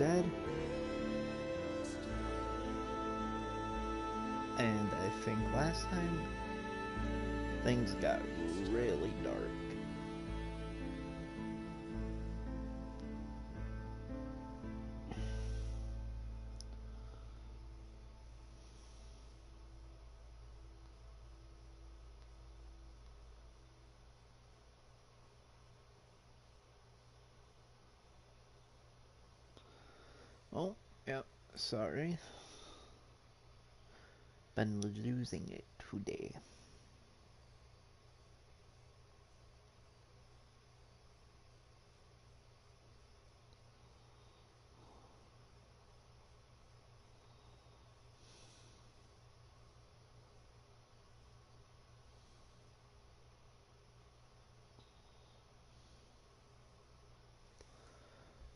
dead. And I think last time things got really dark. Oh, yep, sorry. Been losing it today.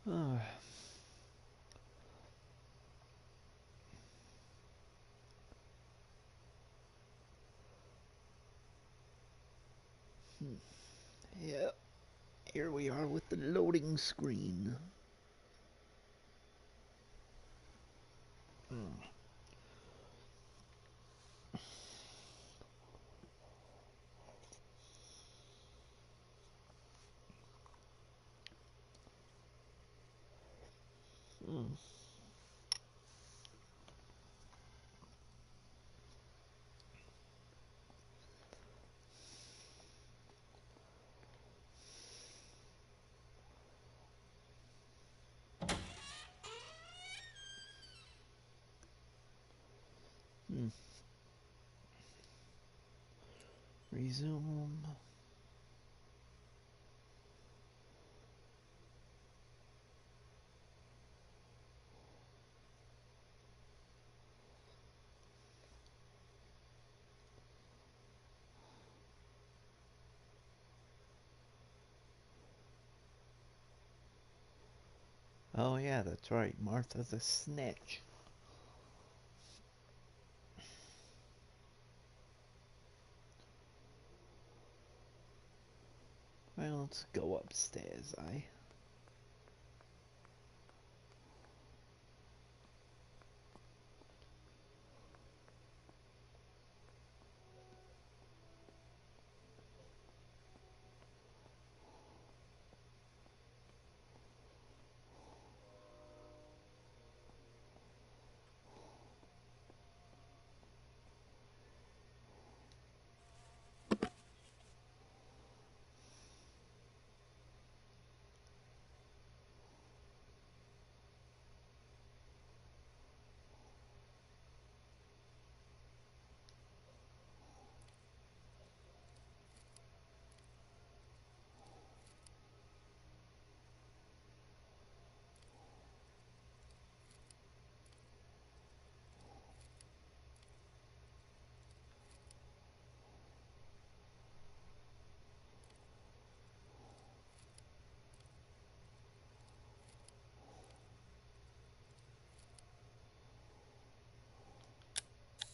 Oh. Yep, here we are with the loading screen. Mm. Mm. Mm. Resume. Oh yeah, that's right. Martha's a snitch. Well, let's go upstairs,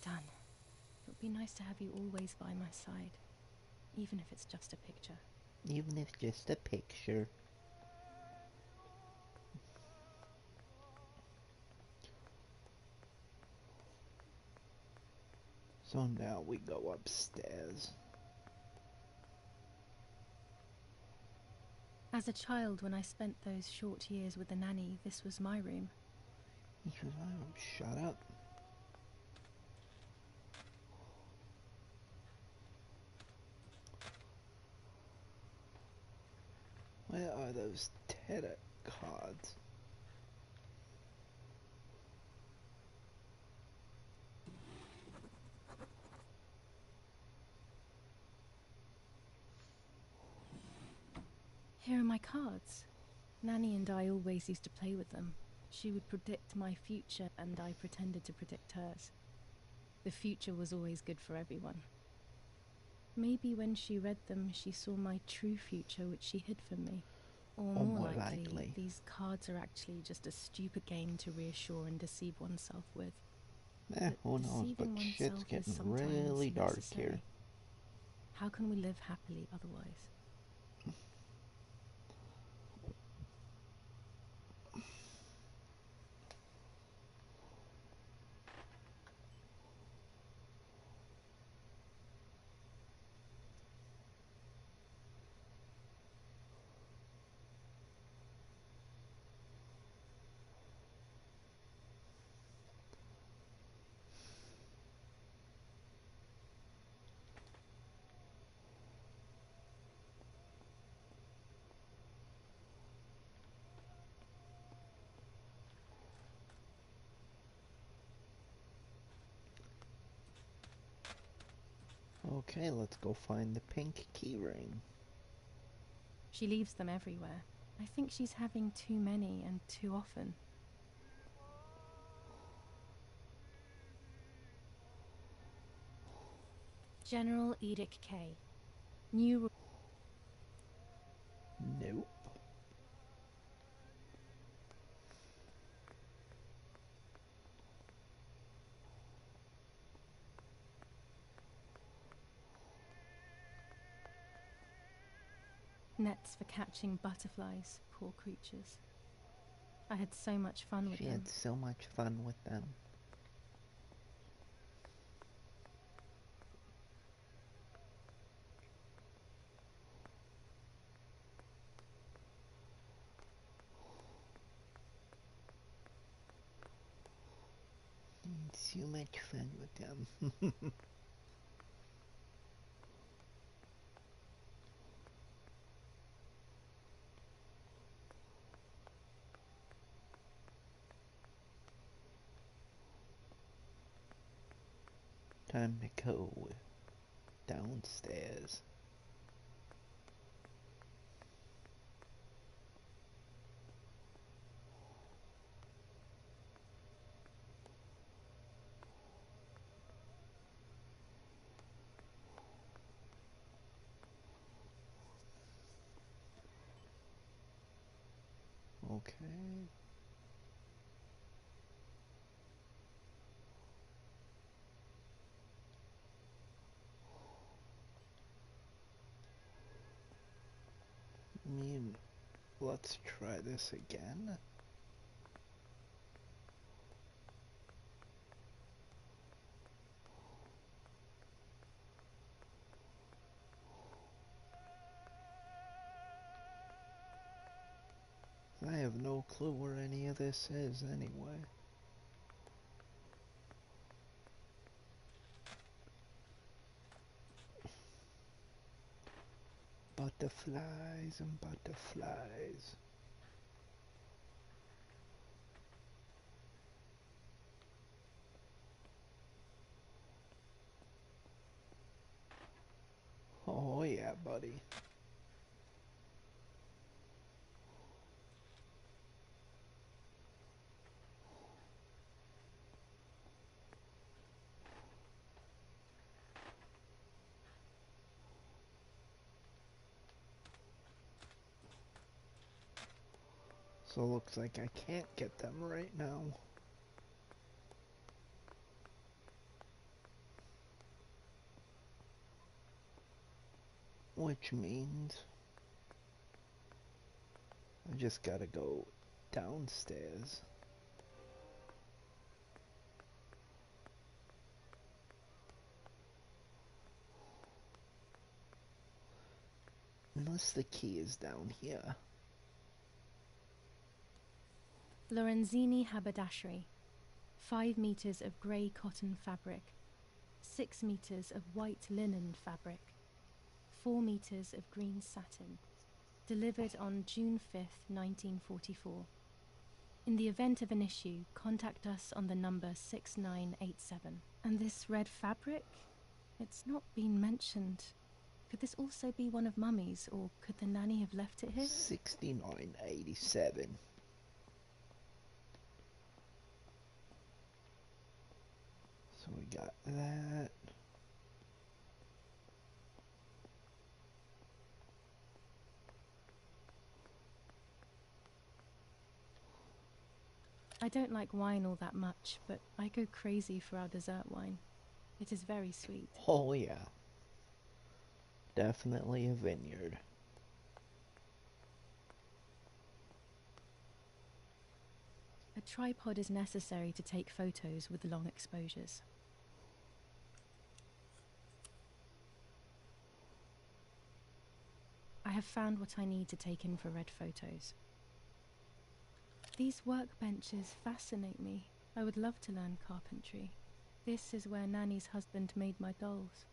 Dan, it would be nice to have you always by my side, even if it's just a picture. Even if just a picture. So now we go upstairs. As a child, when I spent those short years with the nanny, this was my room. Shut up. Where are those tarot cards? Here are my cards. Nanny and I always used to play with them. She would predict my future, and I pretended to predict hers. The future was always good for everyone. Maybe when she read them, she saw my true future, which she hid from me. Or more likely, these cards are actually just a stupid game to reassure and deceive oneself with. Who But knows, but deceiving shit's oneself is getting sometimes really dark here. necessary. How can we live happily otherwise? Okay, let's go find the pink keyring. She leaves them everywhere. I think she's having too many and too often. General Edict K. New. Nope. Nets for catching butterflies, poor creatures. I had so much fun with She them. had so much fun with them. So much fun with them. Time to go downstairs. Okay. Let's try this again. I have no clue where any of this is anyway. Butterflies and butterflies. Oh yeah, buddy. So looks like I can't get them right now. Which means I just gotta go downstairs. Unless the key is down here. Lorenzini haberdashery. 5 meters of grey cotton fabric. 6 meters of white linen fabric. 4 meters of green satin. Delivered on June 5th, 1944. In the event of an issue, contact us on the number 6987. And this red fabric? It's not been mentioned. Could this also be one of Mummy's, or could the nanny have left it here? 6987. So we got that. I don't like wine all that much, but I go crazy for our dessert wine. It is very sweet. Oh yeah. Definitely a vineyard. A tripod is necessary to take photos with long exposures. I have found what I need to take infrared photos. These workbenches fascinate me. I would love to learn carpentry. This is where Nanny's husband made my dolls.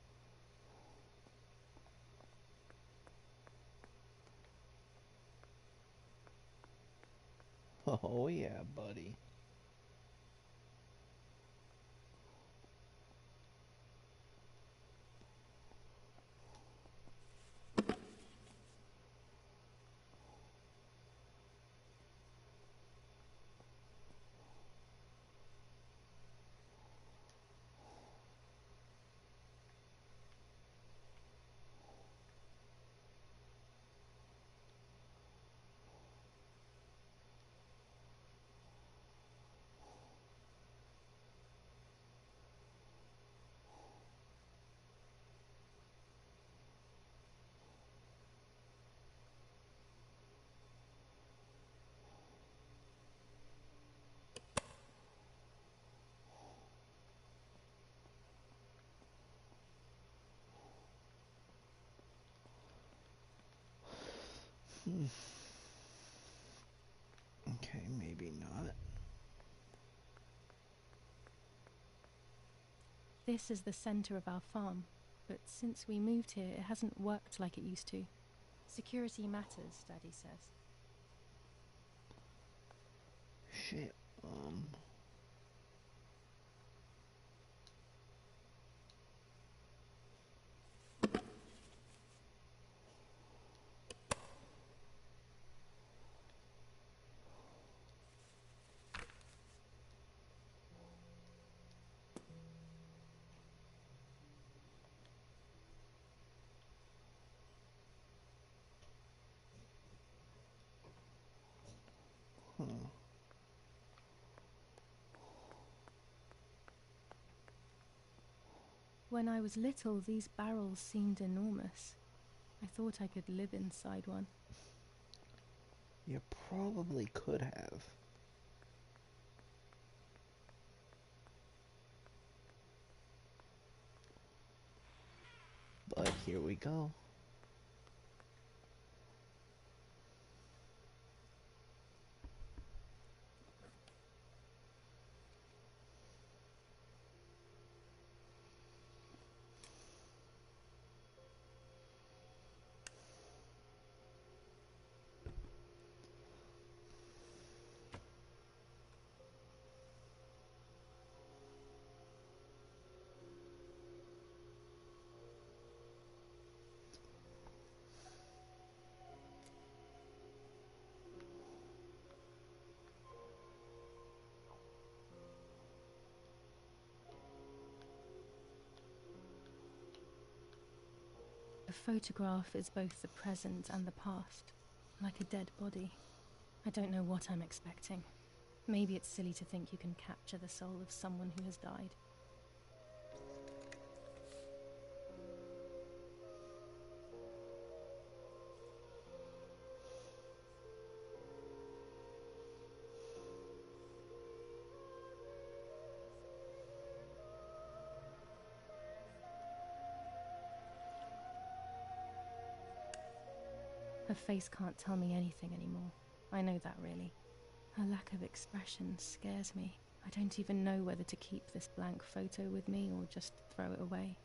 Oh yeah, buddy. Okay, maybe not. This is the center of our farm, but since we moved here, it hasn't worked like it used to. Security matters, Daddy says. Shit. When I was little, these barrels seemed enormous. I thought I could live inside one. You probably could have. But here we go. A photograph is both the present and the past, like a dead body. I don't know what I'm expecting. Maybe it's silly to think you can capture the soul of someone who has died. Her face can't tell me anything anymore. I know that, really. Her lack of expression scares me. I don't even know whether to keep this blank photo with me or just throw it away.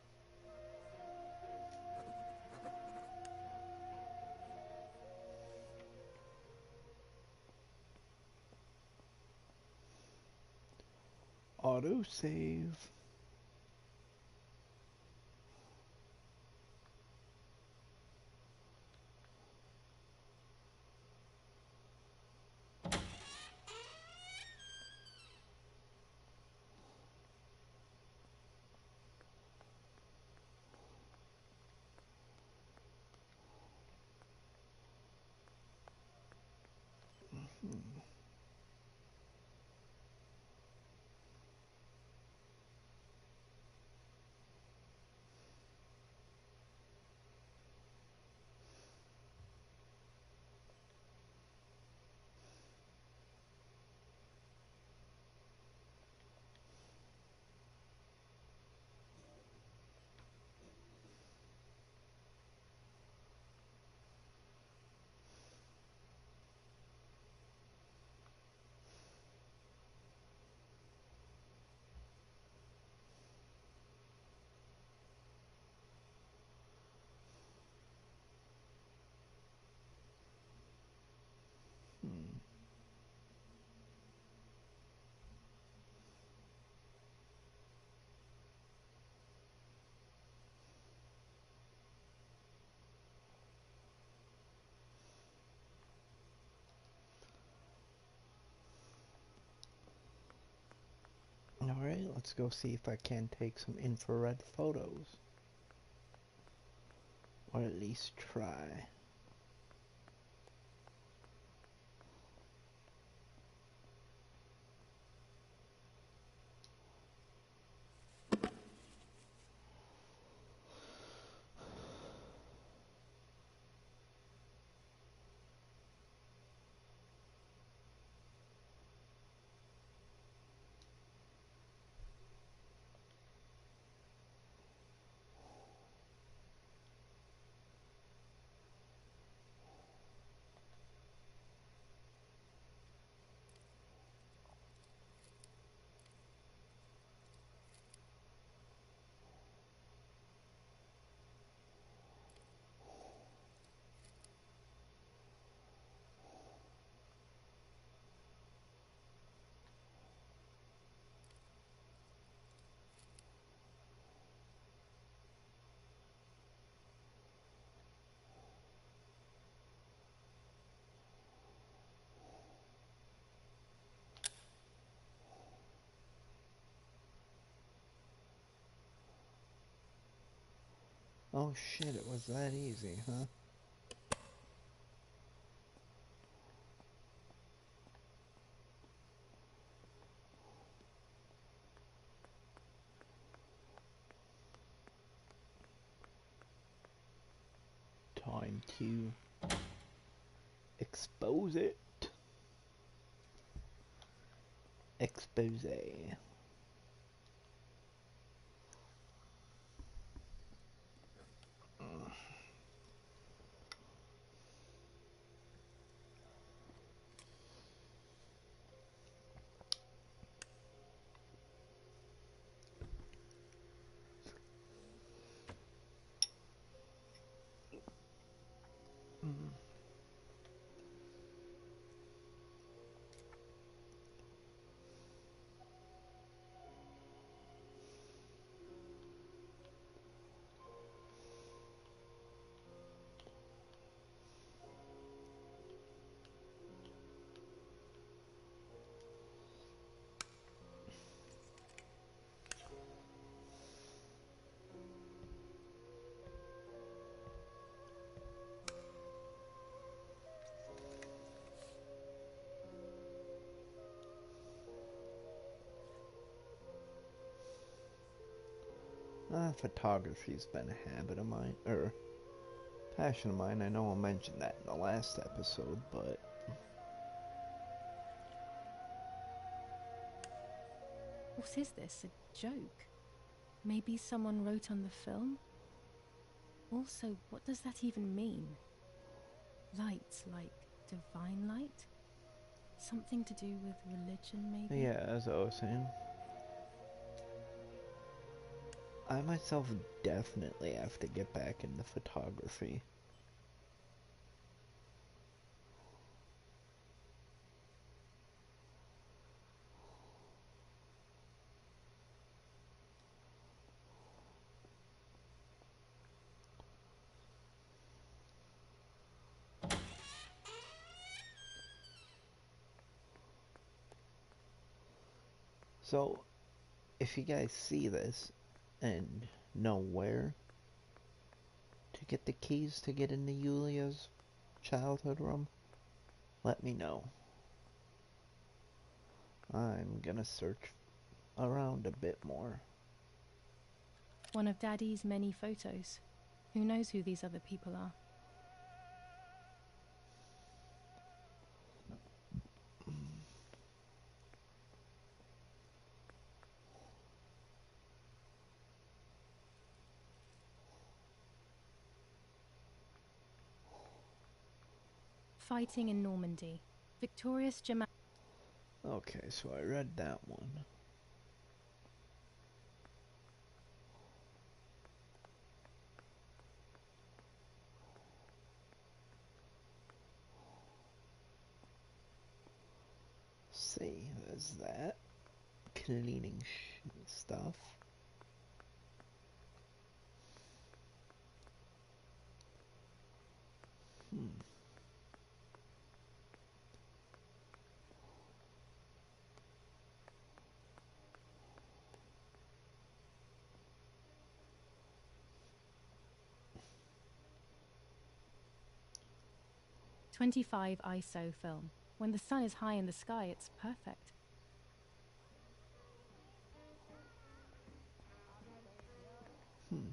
Autosave. Alright, let's go see if I can take some infrared photos. Or at least try. Oh shit, it was that easy, huh? Time to expose it. Expose. Photography's been a habit of mine, or passion of mine. I know I mentioned that in the last episode, but What is this? A joke? Maybe someone wrote on the film? Also, what does that even mean? Light, like divine light? Something to do with religion, maybe? yeah, as I was saying, I myself definitely have to get back into photography. So, if you guys see this and know where to get the keys to get into Yulia's childhood room, let me know. I'm gonna search around a bit more. One of Daddy's many photos. Who knows who these other people are? Fighting in Normandy. Victorious German. Okay, so I read that one. See, there's that. Cleaning stuff. 25 ISO film. When the sun is high in the sky, it's perfect. Hmm.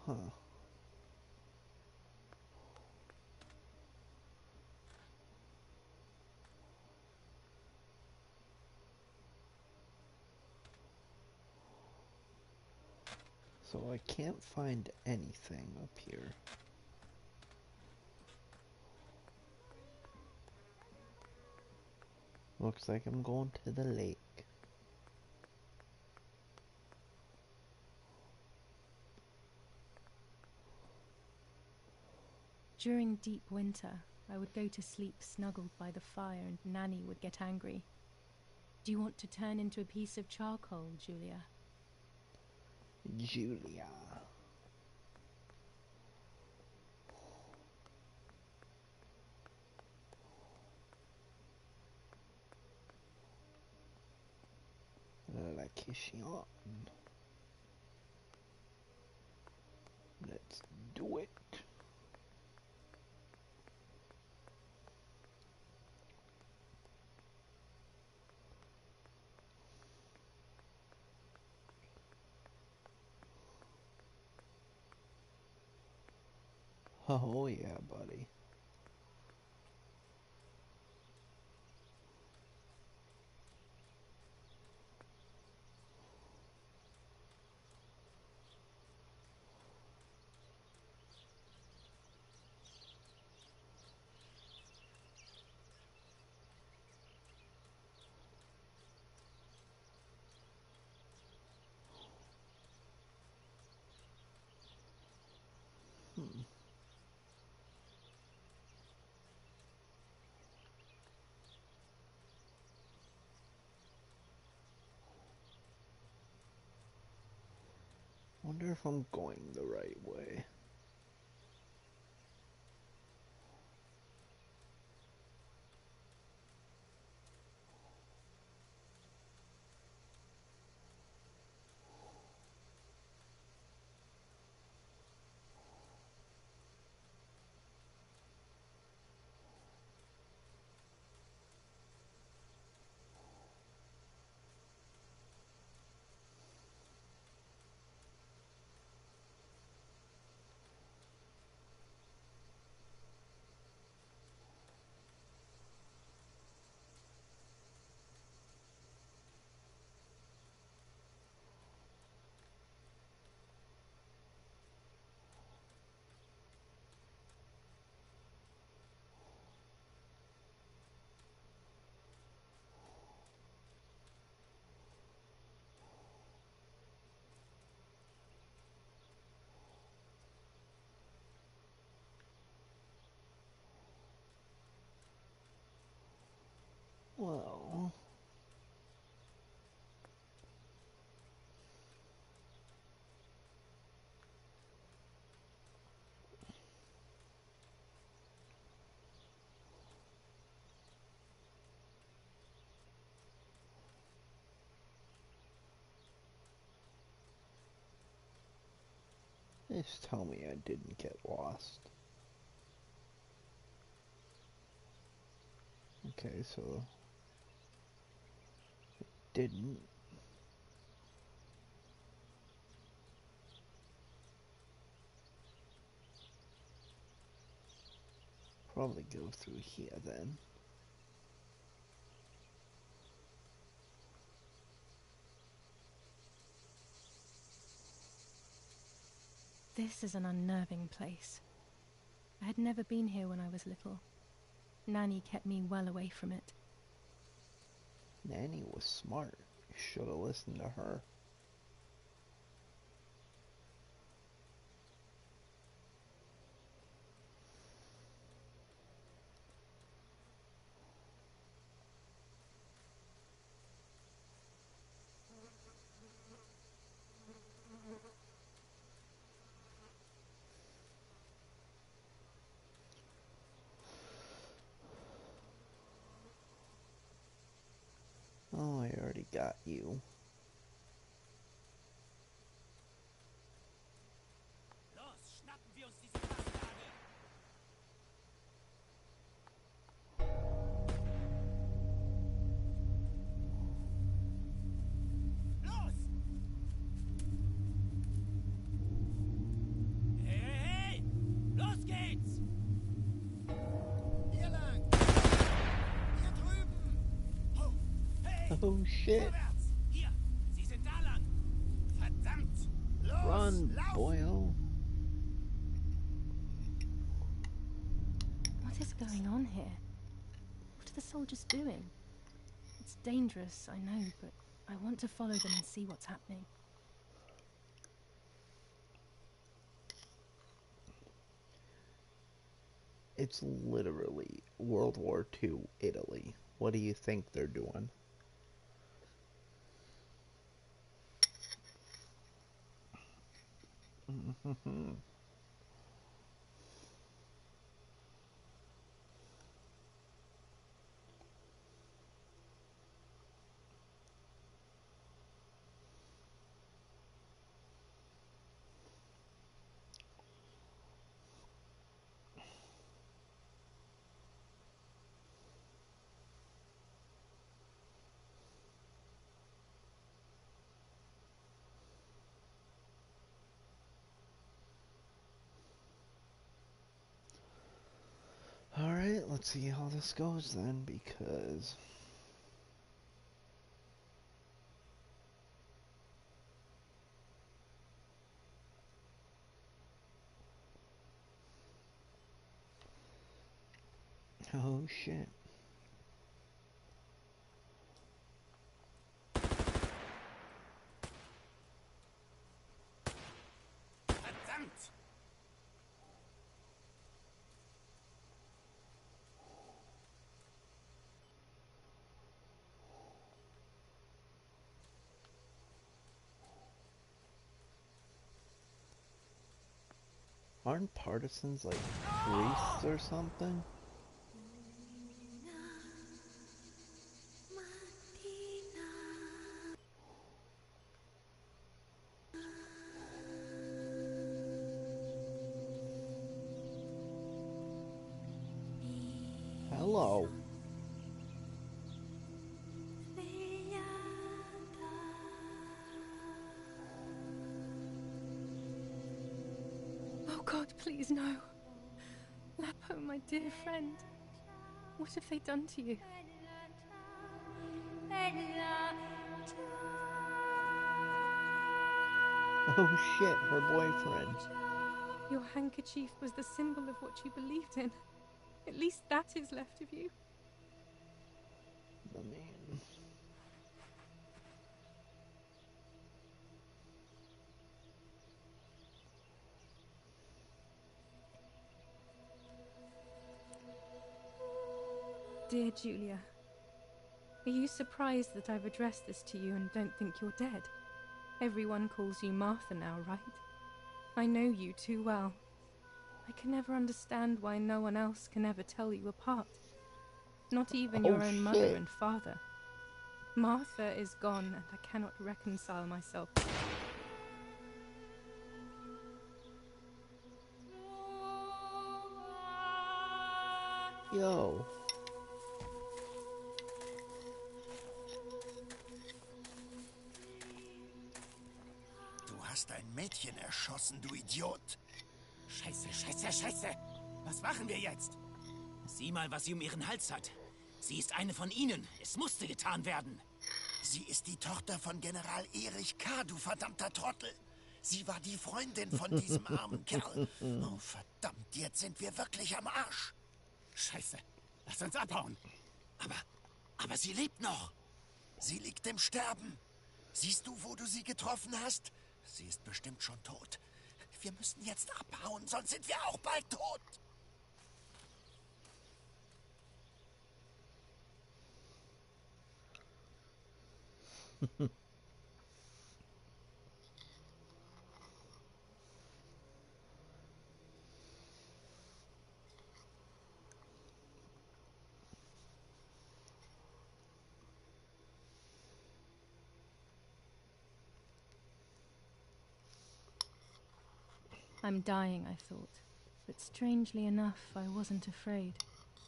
Huh. So I can't find anything up here. Looks like I'm going to the lake. During deep winter, I would go to sleep snuggled by the fire and Nanny would get angry. Do you want to turn into a piece of charcoal, Julia? Julia. La question. Let's do it. Oh yeah, buddy. Hmm. Wonder if I'm going the right way. Well, just tell me I didn't get lost. Okay, so didn't. Probably go through here then. This is an unnerving place. I had never been here when I was little. Nanny kept me well away from it. Nanny was smart. You should have listened to her. Oh, I already got you. Los, schnappen wir uns diese Bastarde! Los! Hey, hey, hey! Los geht's! Hier lang! Hier drüben! Oh, hey! Oh shit! Vorwärts! Hier! Sie sind da lang! Verdammt! Los! Run, Lauf! boyo! What is going on here? What are the soldiers doing? It's dangerous, I know, but I want to follow them and see what's happening. It's literally World War II Italy. What do you think they're doing? Alright, let's see how this goes then, because... Oh shit. Verdammt! Aren't partisans like priests or something? Hello. Oh God, please no. Lapo, my dear friend. What have they done to you? Oh shit, her boyfriend. Your handkerchief was the symbol of what you believed in. At least that is left of you. The man. Dear Julia, are you surprised that I've addressed this to you and don't think you're dead? Everyone calls you Martha now, right? I know you too well. I can never understand why no one else can ever tell you apart. Not even your own mother shit. and father. Martha is gone, and I cannot reconcile myself. Yo. Du hast ein Mädchen erschossen, du Idiot. Scheiße, scheiße, scheiße. Was machen wir jetzt? Sieh mal, was sie um ihren Hals hat. Sie ist eine von ihnen. Es musste getan werden. Sie ist die Tochter von General Erich K., du verdammter Trottel. Sie war die Freundin von diesem armen Kerl. Oh, verdammt, jetzt sind wir wirklich am Arsch. Scheiße, lass uns abhauen. Aber sie lebt noch. Sie liegt im Sterben. Siehst du, wo du sie getroffen hast? Sie ist bestimmt schon tot. Wir müssen jetzt abhauen, sonst sind wir auch bald tot. I'm dying, I thought. But strangely enough, I wasn't afraid.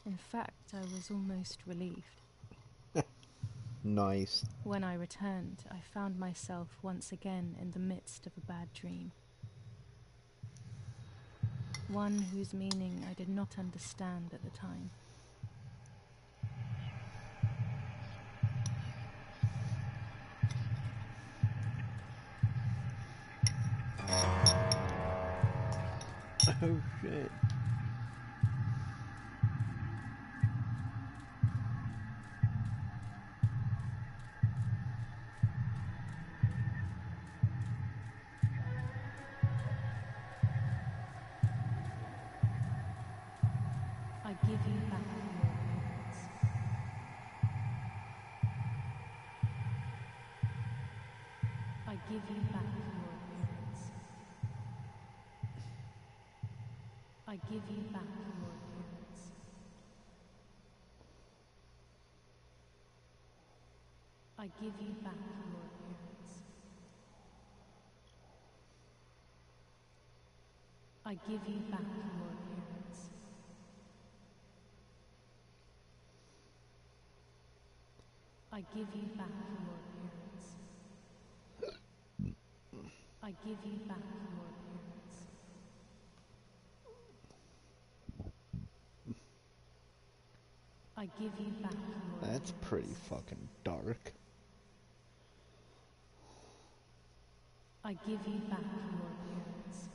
In fact, I was almost relieved. Nice. When I returned, I found myself once again in the midst of a bad dream. One whose meaning I did not understand at the time. Oh shit. I give you back your appearance. I give you back your appearance. give you back your appearance. I give you back your appearance. I give you back your appearance. I give you back your appearance. I give you back your appearance. I give you back your That's pretty fucking dark. I give you back your appearance.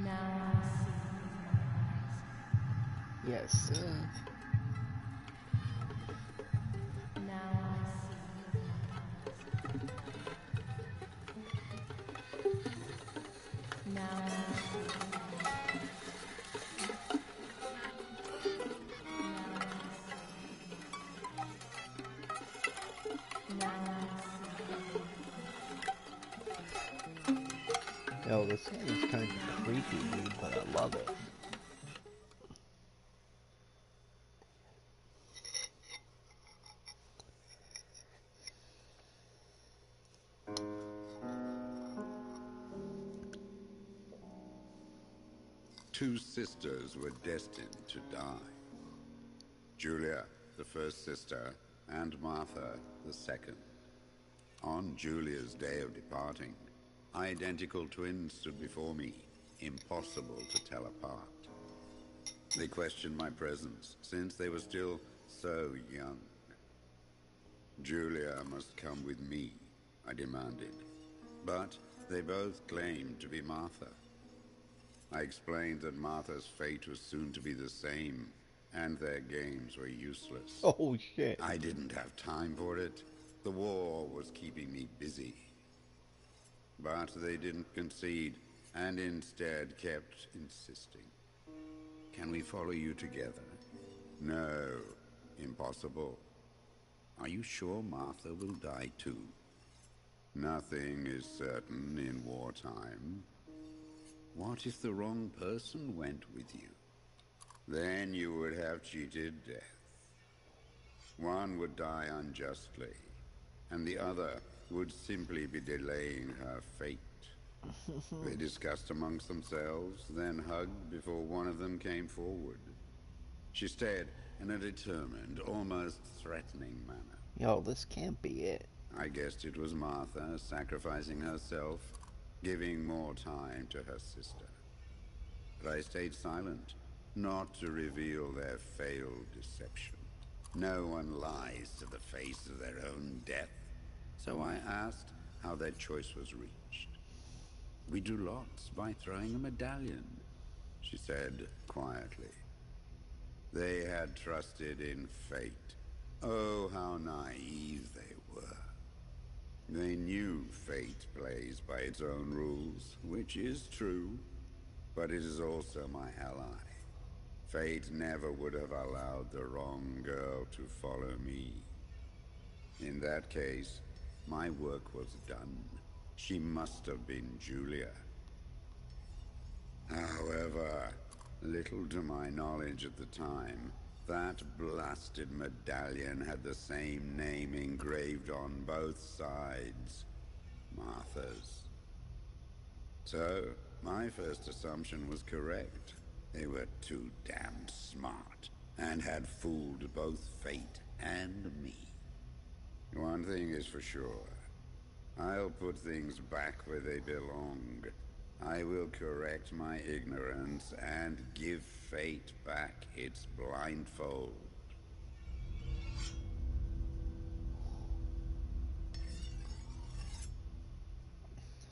Now I see with my eyes. Yes, sir. Now I see with my eyes. Now I see. Now I see. Yo, this game is kind of creepy, dude, but I love it. Two sisters were destined to die. Julia, the first sister, and Martha, the second. On Julia's day of departing, identical twins stood before me, impossible to tell apart. They questioned my presence, since they were still so young. Julia must come with me, I demanded, but they both claimed to be Martha. I explained that Martha's fate was soon to be the same, and their games were useless. Oh shit. I didn't have time for it. The war was keeping me busy. But they didn't concede, and instead kept insisting. Can we follow you together? No, impossible. Are you sure Martha will die too? Nothing is certain in wartime. What if the wrong person went with you? Then you would have cheated death. One would die unjustly, and the other would simply be delaying her fate. They discussed amongst themselves, then hugged before one of them came forward. She stared in a determined, almost threatening manner. Yo, this can't be it. I guessed it was Martha sacrificing herself, giving more time to her sister. But I stayed silent, not to reveal their failed deception. No one lies to the face of their own death. So I asked how their choice was reached. We drew lots by throwing a medallion, she said quietly. They had trusted in fate. Oh, how naive they were. They knew fate plays by its own rules, which is true, but it is also my ally. Fate never would have allowed the wrong girl to follow me. In that case, my work was done. She must have been Julia. However, little to my knowledge at the time, that blasted medallion had the same name engraved on both sides. Martha's. So, my first assumption was correct. They were too damn smart, and had fooled both fate and me. One thing is for sure. I'll put things back where they belong. I will correct my ignorance and give fate back its blindfold.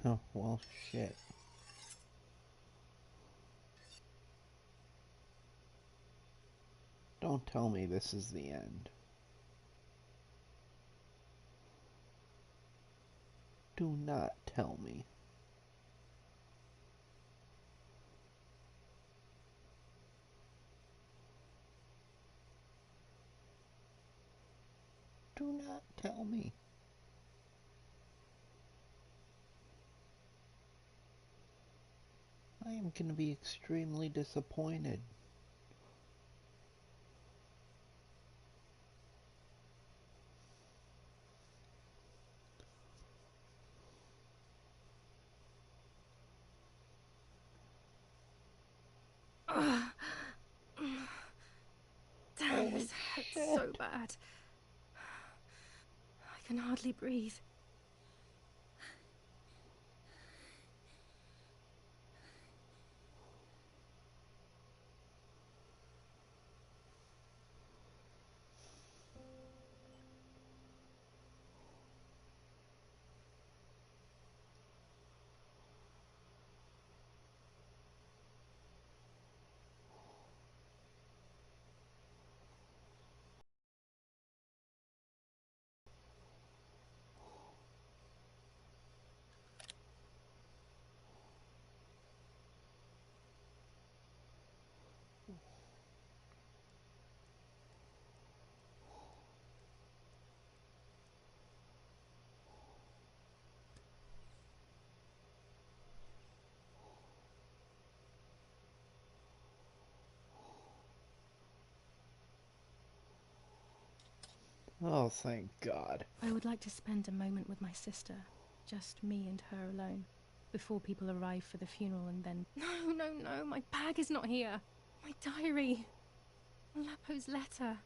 Oh, well, shit. Don't tell me this is the end. Do not tell me. Do not tell me. I am going to be extremely disappointed. Damn, Holy this hurts shit. so bad. I can hardly breathe. Oh, thank God. I would like to spend a moment with my sister. Just me and her alone. Before people arrive for the funeral and then... No, no, no, my bag is not here. My diary. Lapo's letter.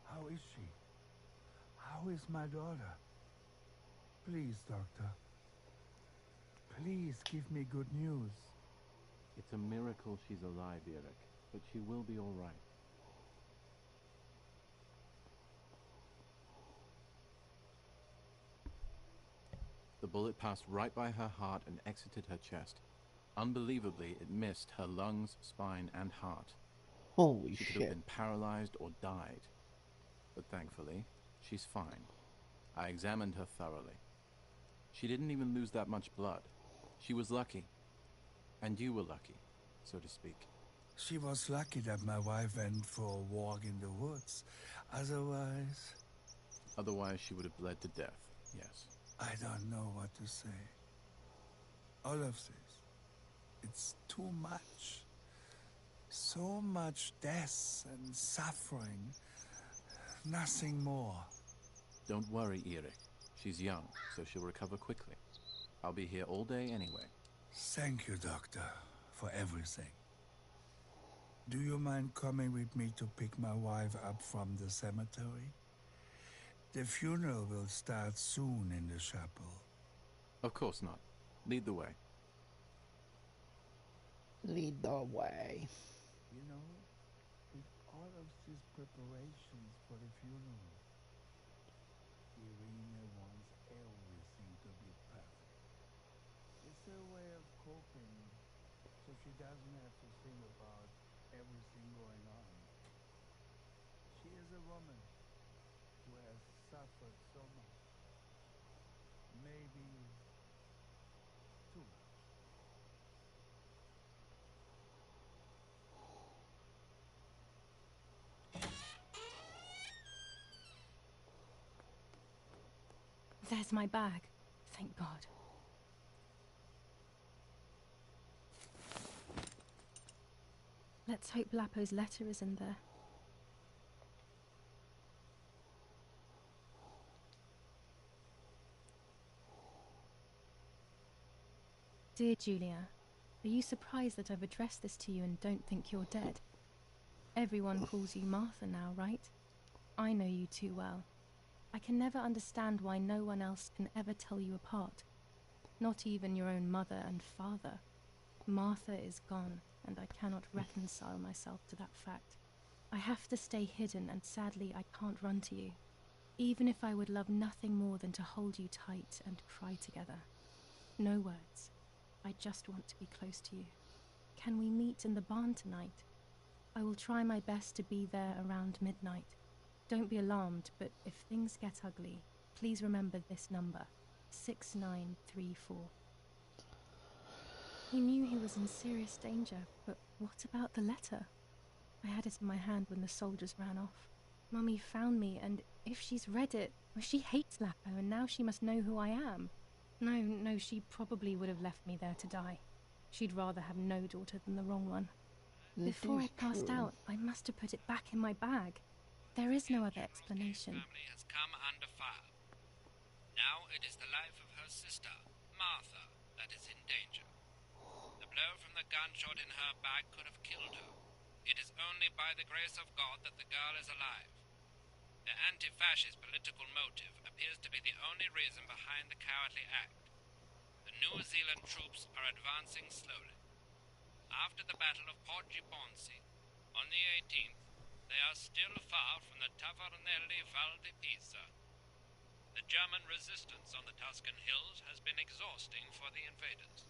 How is she? How is my daughter? Please, doctor. Please give me good news. It's a miracle she's alive, Eric, but she will be all right. The bullet passed right by her heart and exited her chest. Unbelievably, it missed her lungs, spine, and heart. Holy She could have shit. been paralyzed or died. But thankfully, she's fine. I examined her thoroughly. She didn't even lose that much blood. She was lucky. And you were lucky, so to speak. She was lucky that my wife went for a walk in the woods. Otherwise, Otherwise, she would have bled to death, yes. I don't know what to say. All of this, it's too much. So much death and suffering. Nothing more. Don't worry, Eric. She's young, so she'll recover quickly. I'll be here all day anyway. Thank you, doctor, for everything. Do you mind coming with me to pick my wife up from the cemetery? The funeral will start soon in the chapel. Of course not. Lead the way. Lead the way. You know, with all of these preparations for the funeral, Irina wants everything to be perfect. It's her way of coping, so she doesn't have to think about everything going on. She is a woman who has suffered so much. Maybe too much. There's my bag. Thank God. Let's hope Lapo's letter is in there. Dear Julia, are you surprised that I've addressed this to you and don't think you're dead? Everyone calls you Martha now, right? I know you too well. I can never understand why no one else can ever tell you apart. Not even your own mother and father. Martha is gone, and I cannot reconcile myself to that fact. I have to stay hidden, and sadly I can't run to you. Even if I would love nothing more than to hold you tight and cry together. No words. I just want to be close to you. Can we meet in the barn tonight? I will try my best to be there around midnight. Don't be alarmed, but if things get ugly, please remember this number, 6934. He knew he was in serious danger, but what about the letter? I had it in my hand when the soldiers ran off. Mummy found me, and if she's read it, well, she hates Lapo, and now she must know who I am. No, she probably would have left me there to die. She'd rather have no daughter than the wrong one. Before I passed out, I must have put it back in my bag. There is no other explanation. Family has come under fire. Now it is the life of her sister, Martha, that is in danger. The blow from the gunshot in her back could have killed her. It is only by the grace of God that the girl is alive. The anti-fascist political motive appears to be the only reason behind the cowardly act. The New Zealand troops are advancing slowly. After the Battle of Poggibonsi, on the 18th, they are still far from the Tavernelli Val di Pisa. The German resistance on the Tuscan hills has been exhausting for the invaders.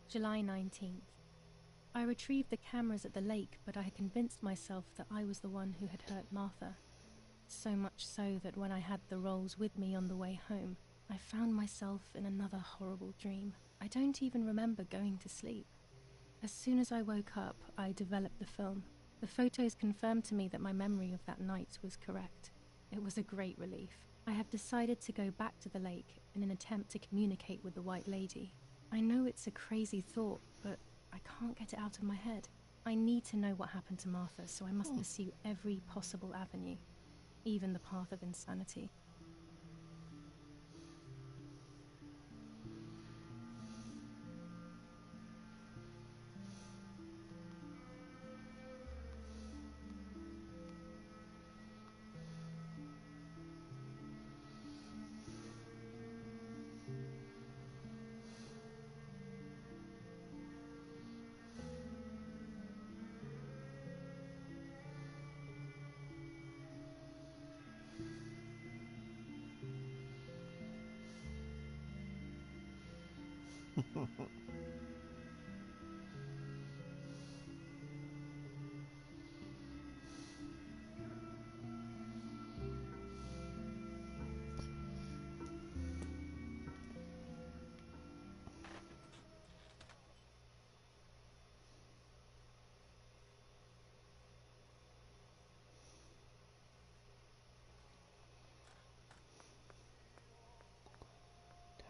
July 19th. I retrieved the cameras at the lake, but I had convinced myself that I was the one who had hurt Martha. So much so that when I had the rolls with me on the way home, I found myself in another horrible dream. I don't even remember going to sleep. As soon as I woke up, I developed the film. The photos confirmed to me that my memory of that night was correct. It was a great relief. I have decided to go back to the lake in an attempt to communicate with the White Lady. I know it's a crazy thought, but I can't get it out of my head. I need to know what happened to Martha, so I must pursue every possible avenue, even the path of insanity.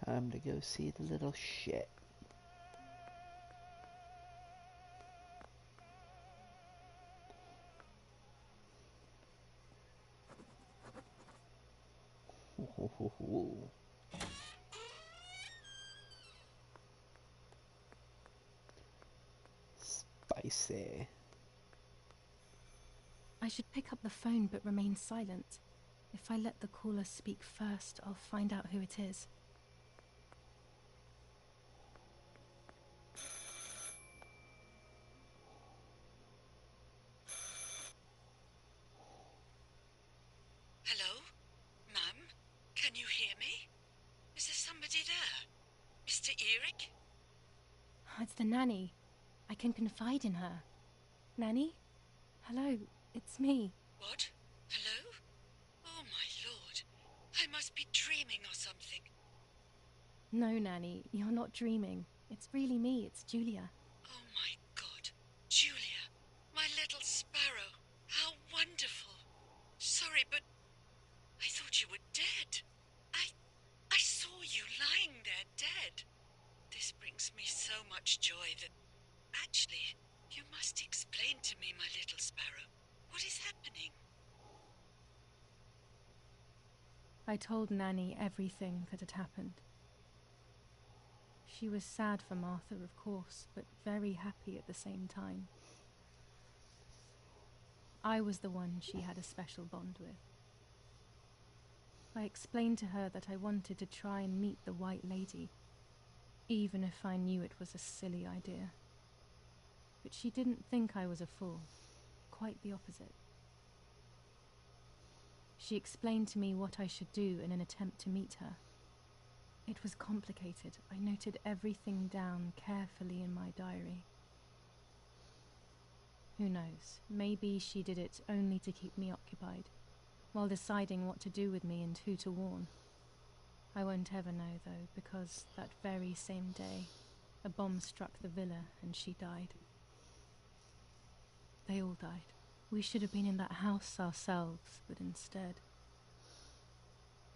Time to go see the little shit. Spicy. I should pick up the phone but remain silent. If I let the caller speak first, I'll find out who it is. Hello? Ma'am? Can you hear me? Is there somebody there? Mr. Eric? It's the nanny. I can confide in her. Nanny? Hello, it's me. What? Hello? Oh my lord. I must be dreaming or something. No, Nanny, you're not dreaming. It's really me, it's Julia. Oh my god. Julia. My little sparrow. How wonderful. Sorry, but I thought you were dead. I saw you lying there dead. This brings me so much joy that... Actually, you must explain to me, my little sparrow. What is happening? I told Nanny everything that had happened. She was sad for Martha, of course, but very happy at the same time. I was the one she had a special bond with. I explained to her that I wanted to try and meet the White Lady, even if I knew it was a silly idea. But she didn't think I was a fool. Quite the opposite. She explained to me what I should do in an attempt to meet her. It was complicated. I noted everything down carefully in my diary. Who knows, maybe she did it only to keep me occupied, while deciding what to do with me and who to warn. I won't ever know, though, because that very same day, a bomb struck the villa and she died. They all died. We should have been in that house ourselves, but instead...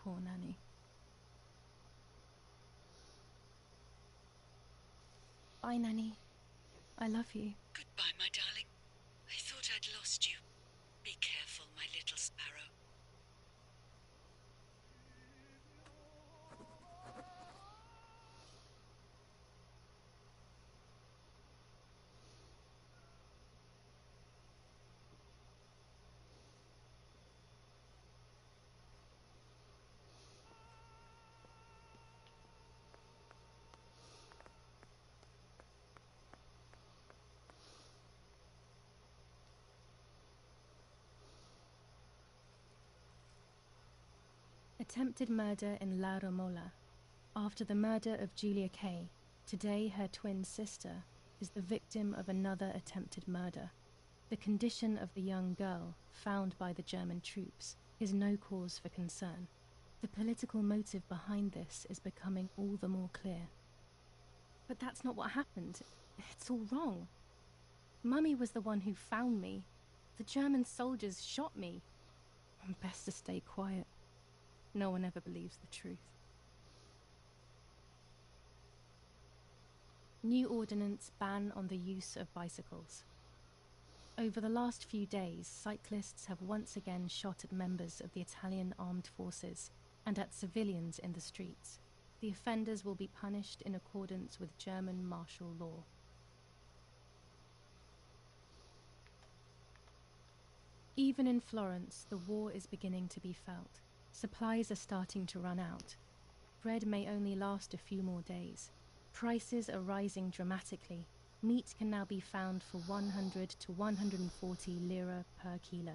Poor Nanny. Bye, Nanny. I love you. Goodbye, my darling. I thought I'd lost you. Be careful, my little sparrow. Attempted murder in La Romola. After the murder of Julia Kay, today her twin sister is the victim of another attempted murder. The condition of the young girl, found by the German troops, is no cause for concern. The political motive behind this is becoming all the more clear. But that's not what happened. It's all wrong. Mummy was the one who found me. The German soldiers shot me. Best to stay quiet. No one ever believes the truth. New ordinance ban on the use of bicycles. Over the last few days, cyclists have once again shot at members of the Italian armed forces and at civilians in the streets. The offenders will be punished in accordance with German martial law. Even in Florence, the war is beginning to be felt. Supplies are starting to run out. Bread may only last a few more days. Prices are rising dramatically. Meat can now be found for 100 to 140 lira per kilo.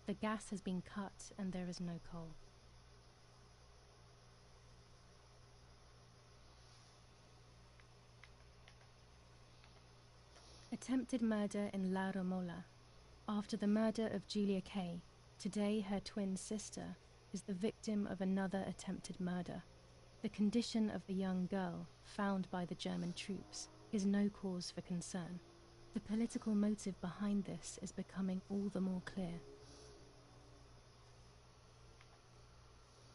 The gas has been cut and there is no coal. Attempted murder in La Romola. After the murder of Julia Kay, today her twin sister is the victim of another attempted murder. The condition of the young girl, found by the German troops, is no cause for concern. The political motive behind this is becoming all the more clear.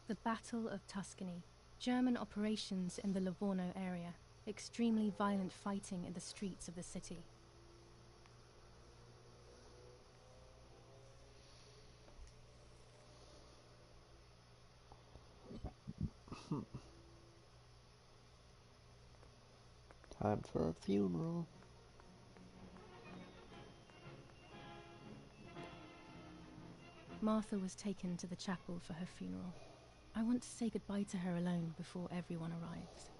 The Battle of Tuscany. German operations in the Livorno area. Extremely violent fighting in the streets of the city. Time for a funeral. Martha was taken to the chapel for her funeral. I want to say goodbye to her alone before everyone arrives.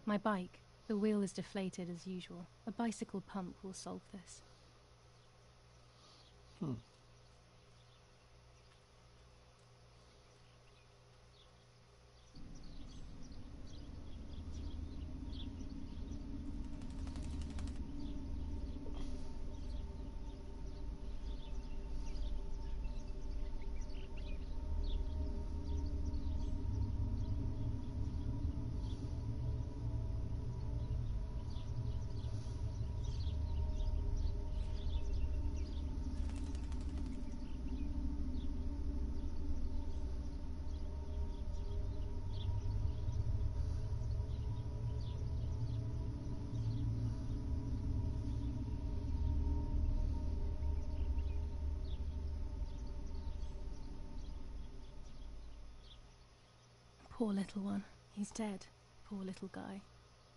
My bike. The wheel is deflated as usual. A bicycle pump will solve this. Poor little one. He's dead. Poor little guy.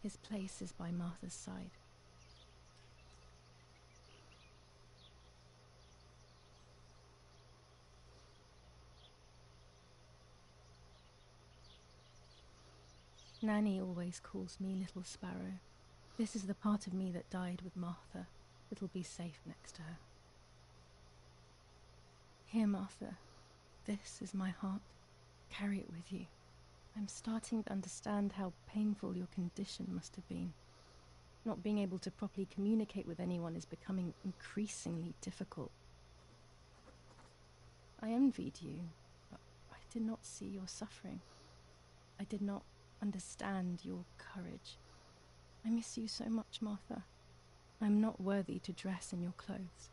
His place is by Martha's side. Nanny always calls me Little Sparrow. This is the part of me that died with Martha. It'll be safe next to her. Here, Martha. This is my heart. Carry it with you. I'm starting to understand how painful your condition must have been. Not being able to properly communicate with anyone is becoming increasingly difficult. I envied you, but I did not see your suffering. I did not understand your courage. I miss you so much, Martha. I'm not worthy to dress in your clothes.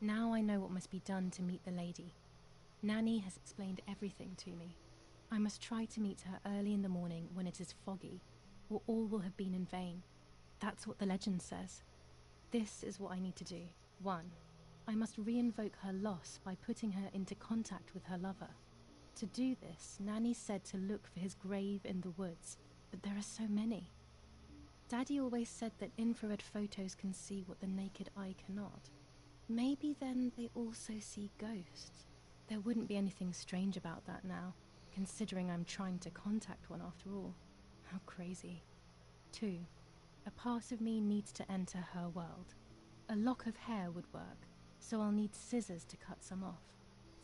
Now I know what must be done to meet the lady. Nanny has explained everything to me. I must try to meet her early in the morning when it is foggy, or all will have been in vain. That's what the legend says. This is what I need to do. 1. I must re-invoke her loss by putting her into contact with her lover. To do this, Nanny said to look for his grave in the woods, but there are so many. Daddy always said that infrared photos can see what the naked eye cannot. Maybe then they also see ghosts. There wouldn't be anything strange about that now, considering I'm trying to contact one after all. How crazy. 2. A part of me needs to enter her world. A lock of hair would work, so I'll need scissors to cut some off.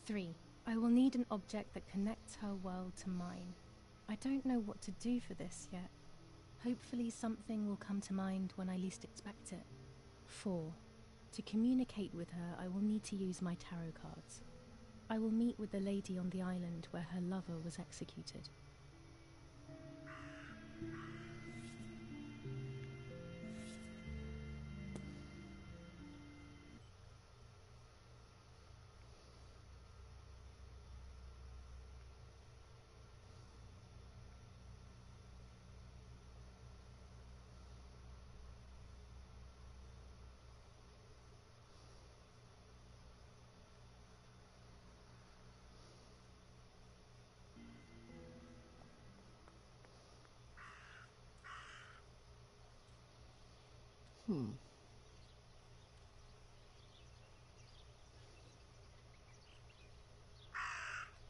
3. I will need an object that connects her world to mine. I don't know what to do for this yet. Hopefully something will come to mind when I least expect it. 4. To communicate with her, I will need to use my tarot cards. I will meet with the lady on the island where her lover was executed.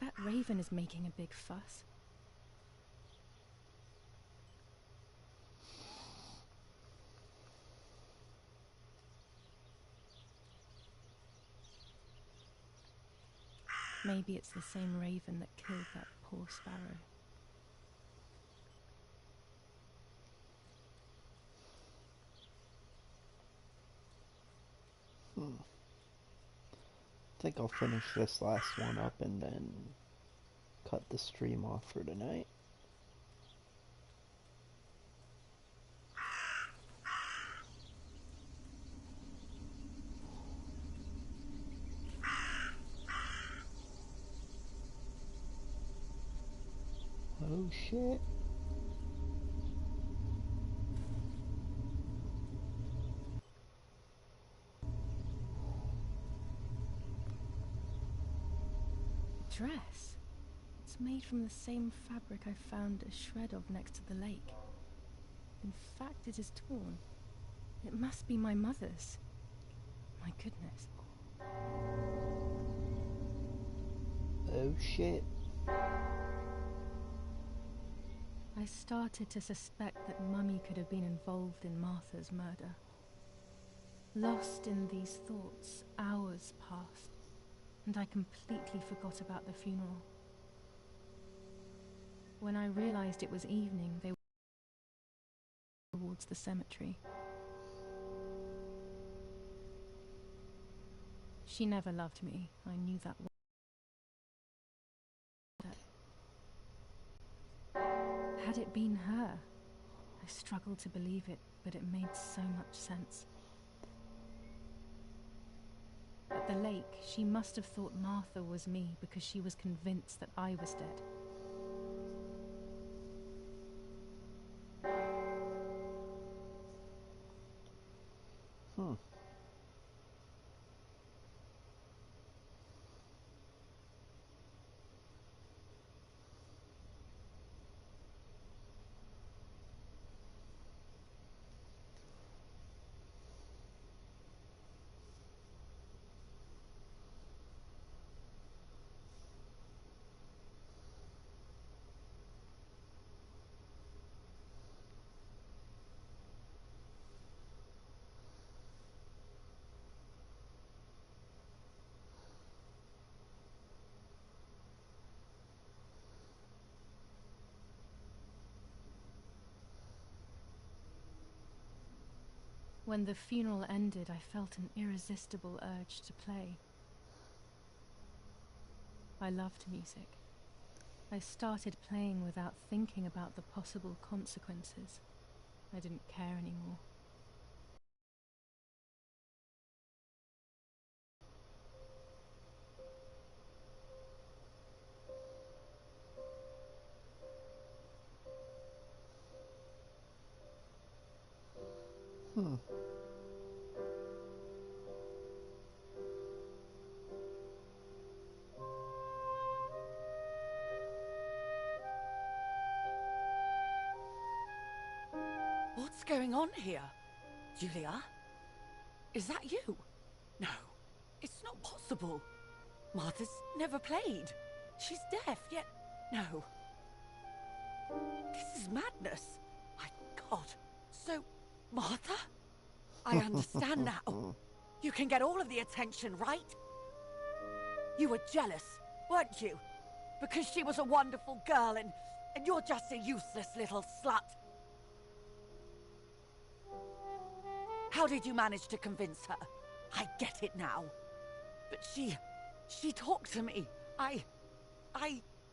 That raven is making a big fuss. Maybe it's the same raven that killed that poor sparrow. I think I'll finish this last one up and then cut the stream off for tonight. Oh shit. Dress? It's made from the same fabric I found a shred of next to the lake. In fact, it is torn. It must be my mother's. My goodness. Oh shit. I started to suspect that Mummy could have been involved in Martha's murder. Lost in these thoughts, hours passed, and I completely forgot about the funeral. When I realized it was evening, they were towards the cemetery. She never loved me, I knew that. Had it been her? I struggled to believe it, but it made so much sense. At the lake, she must have thought Martha was me because she was convinced that I was dead. Hmm. When the funeral ended, I felt an irresistible urge to play. I loved music. I started playing without thinking about the possible consequences. I didn't care anymore. Hmm. What's going on here? Julia? Is that you? No, it's not possible. Martha's never played. She's deaf, yet no. This is madness. My God. So, Martha? I understand now. You can get all of the attention, right? You were jealous, weren't you? Because she was a wonderful girl and you're just a useless little slut. How did you manage to convince her? I get it now. But she talked to me.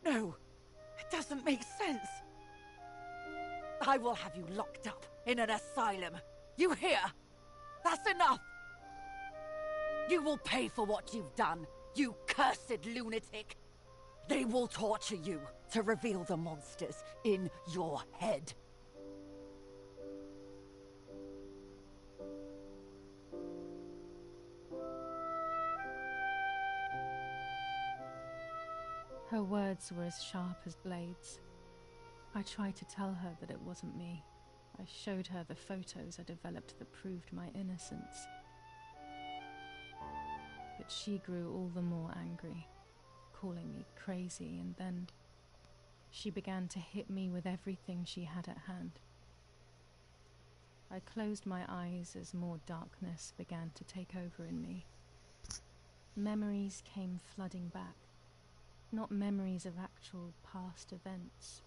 No, it doesn't make sense. I will have you locked up in an asylum. You hear? That's enough. You will pay for what you've done, you cursed lunatic. They will torture you to reveal the monsters in your head. Her words were as sharp as blades. I tried to tell her that it wasn't me. I showed her the photos I developed that proved my innocence. But she grew all the more angry, calling me crazy, and then she began to hit me with everything she had at hand. I closed my eyes as more darkness began to take over in me. Memories came flooding back. Not memories of actual past events,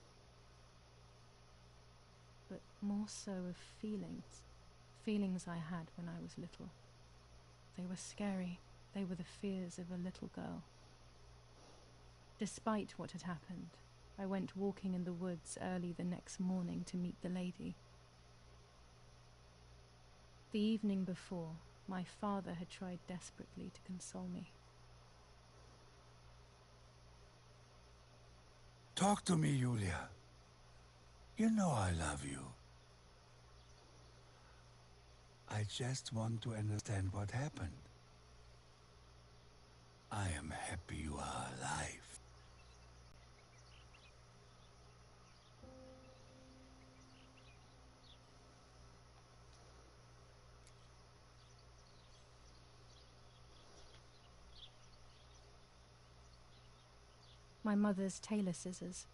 but more so of feelings. Feelings I had when I was little. They were scary. They were the fears of a little girl. Despite what had happened, I went walking in the woods early the next morning to meet the lady. The evening before, my father had tried desperately to console me. Talk to me, Julia. You know I love you. I just want to understand what happened. I am happy you are alive. My mother's tailor scissors.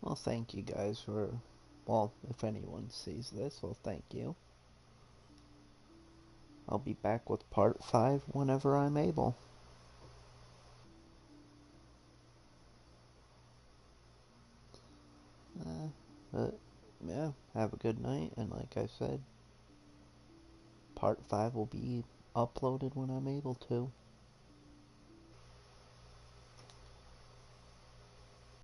Well, thank you guys for, well, if anyone sees this, well, thank you. I'll be back with part 5 whenever I'm able. But, yeah, have a good night, and like I said, part 5 will be uploaded when I'm able to.